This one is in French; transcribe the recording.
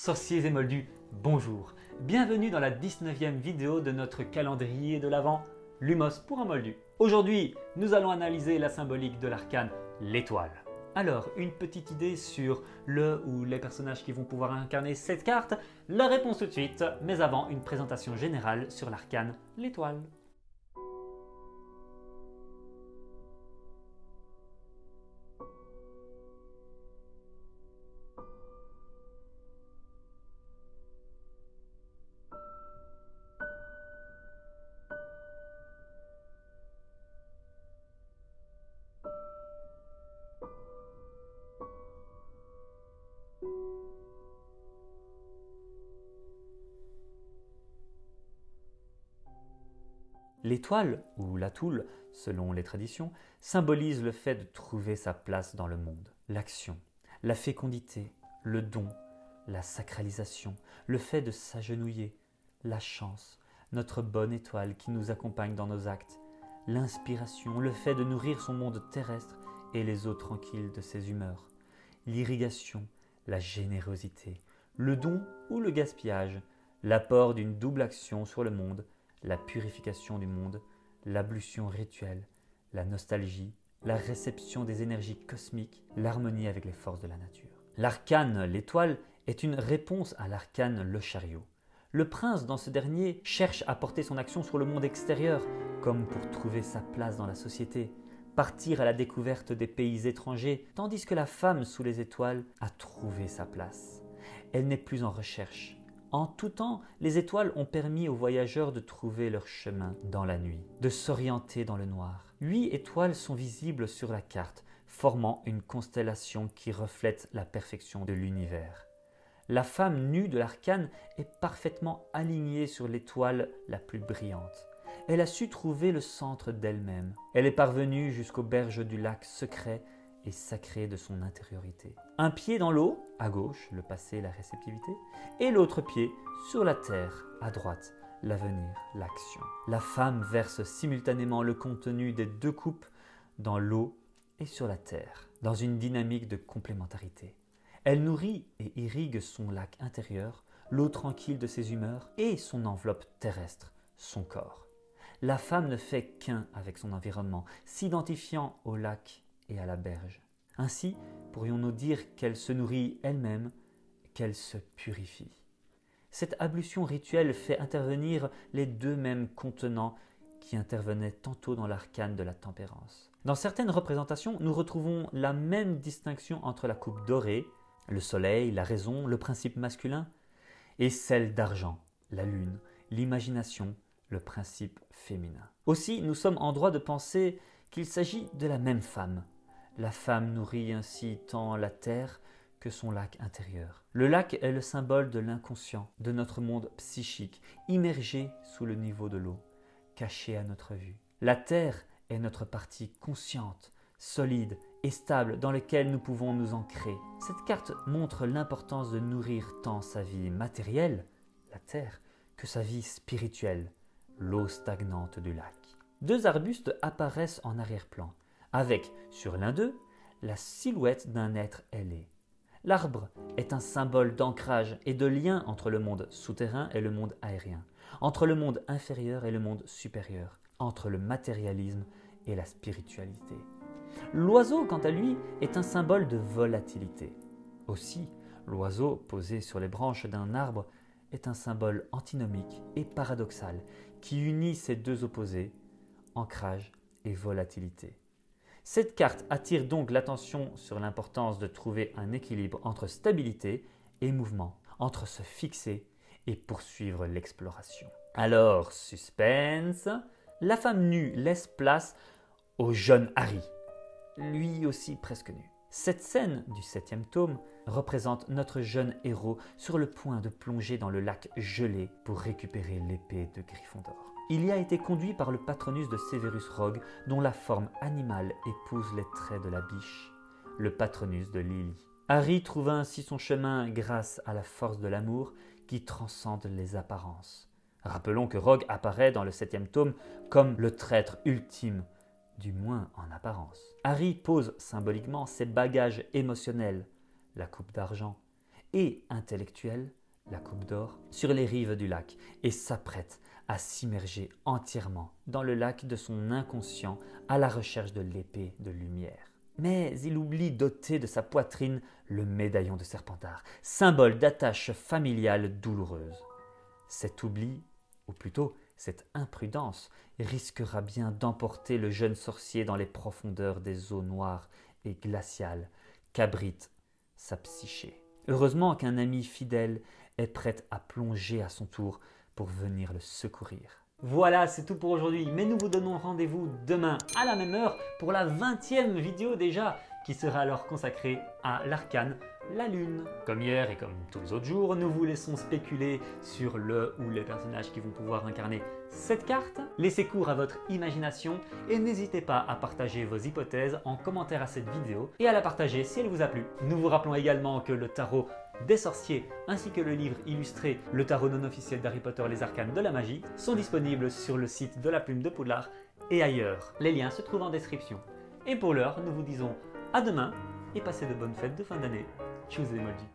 Sorciers et moldus, bonjour. Bienvenue dans la 19e vidéo de notre calendrier de l'Avent, Lumos pour un moldu. Aujourd'hui, nous allons analyser la symbolique de l'arcane, l'étoile. Alors, une petite idée sur le ou les personnages qui vont pouvoir incarner cette carte? La réponse tout de suite, mais avant, une présentation générale sur l'arcane, l'étoile. L'étoile, ou la toule, selon les traditions, symbolise le fait de trouver sa place dans le monde, l'action, la fécondité, le don, la sacralisation, le fait de s'agenouiller, la chance, notre bonne étoile qui nous accompagne dans nos actes, l'inspiration, le fait de nourrir son monde terrestre et les eaux tranquilles de ses humeurs, l'irrigation, la générosité, le don ou le gaspillage, l'apport d'une double action sur le monde, la purification du monde, l'ablution rituelle, la nostalgie, la réception des énergies cosmiques, l'harmonie avec les forces de la nature. L'arcane, l'étoile, est une réponse à l'arcane, le chariot. Le prince, dans ce dernier, cherche à porter son action sur le monde extérieur, comme pour trouver sa place dans la société, partir à la découverte des pays étrangers, tandis que la femme sous les étoiles a trouvé sa place. Elle n'est plus en recherche. En tout temps, les étoiles ont permis aux voyageurs de trouver leur chemin dans la nuit, de s'orienter dans le noir. 8 étoiles sont visibles sur la carte, formant une constellation qui reflète la perfection de l'univers. La femme nue de l'arcane est parfaitement alignée sur l'étoile la plus brillante. Elle a su trouver le centre d'elle-même. Elle est parvenue jusqu'aux berges du lac secret et sacré de son intériorité. Un pied dans l'eau, à gauche, le passé, la réceptivité, et l'autre pied sur la terre, à droite, l'avenir, l'action. La femme verse simultanément le contenu des deux coupes dans l'eau et sur la terre, dans une dynamique de complémentarité. Elle nourrit et irrigue son lac intérieur, l'eau tranquille de ses humeurs et son enveloppe terrestre, son corps. La femme ne fait qu'un avec son environnement, s'identifiant au lac et à la berge. Ainsi, pourrions-nous dire qu'elle se nourrit elle-même, qu'elle se purifie. Cette ablution rituelle fait intervenir les deux mêmes contenants qui intervenaient tantôt dans l'arcane de la tempérance. Dans certaines représentations, nous retrouvons la même distinction entre la coupe dorée, le soleil, la raison, le principe masculin, et celle d'argent, la lune, l'imagination, le principe féminin. Aussi, nous sommes en droit de penser qu'il s'agit de la même femme. La femme nourrit ainsi tant la terre que son lac intérieur. Le lac est le symbole de l'inconscient, de notre monde psychique, immergé sous le niveau de l'eau, caché à notre vue. La terre est notre partie consciente, solide et stable dans laquelle nous pouvons nous ancrer. Cette carte montre l'importance de nourrir tant sa vie matérielle, la terre, que sa vie spirituelle, l'eau stagnante du lac. Deux arbustes apparaissent en arrière-plan, avec, sur l'un d'eux, la silhouette d'un être ailé. L'arbre est un symbole d'ancrage et de lien entre le monde souterrain et le monde aérien, entre le monde inférieur et le monde supérieur, entre le matérialisme et la spiritualité. L'oiseau, quant à lui, est un symbole de volatilité. Aussi, l'oiseau posé sur les branches d'un arbre est un symbole antinomique et paradoxal qui unit ces deux opposés, ancrage et volatilité. Cette carte attire donc l'attention sur l'importance de trouver un équilibre entre stabilité et mouvement, entre se fixer et poursuivre l'exploration. Alors, suspense, la femme nue laisse place au jeune Harry, lui aussi presque nu. Cette scène du 7e tome représente notre jeune héros sur le point de plonger dans le lac gelé pour récupérer l'épée de Gryffondor. Il y a été conduit par le Patronus de Severus Rogue, dont la forme animale épouse les traits de la biche, le Patronus de Lily. Harry trouva ainsi son chemin grâce à la force de l'amour qui transcende les apparences. Rappelons que Rogue apparaît dans le 7e tome comme le traître ultime, du moins en apparence. Harry pose symboliquement ses bagages émotionnels, la coupe d'argent, et intellectuelle, la Coupe d'Or, sur les rives du lac et s'apprête à s'immerger entièrement dans le lac de son inconscient à la recherche de l'épée de lumière. Mais il oublie d'ôter de sa poitrine le médaillon de Serpentard, symbole d'attache familiale douloureuse. Cet oubli, ou plutôt cette imprudence, risquera bien d'emporter le jeune sorcier dans les profondeurs des eaux noires et glaciales qu'abrite sa psyché. Heureusement qu'un ami fidèle est prêt à plonger à son tour pour venir le secourir. Voilà, c'est tout pour aujourd'hui, mais nous vous donnons rendez-vous demain à la même heure pour la 20e vidéo déjà, qui sera alors consacrée à l'arcane, la lune. Comme hier et comme tous les autres jours, nous vous laissons spéculer sur le ou les personnages qui vont pouvoir incarner cette carte. Laissez cours à votre imagination et n'hésitez pas à partager vos hypothèses en commentaire à cette vidéo et à la partager si elle vous a plu. Nous vous rappelons également que le tarot des sorciers ainsi que le livre illustré Le tarot non officiel d'Harry Potter, les arcanes de la magie sont disponibles sur le site de la Plume de Poudlard et ailleurs. Les liens se trouvent en description. Et pour l'heure, nous vous disons à demain et passez de bonnes fêtes de fin d'année. Tchuss les Moldus.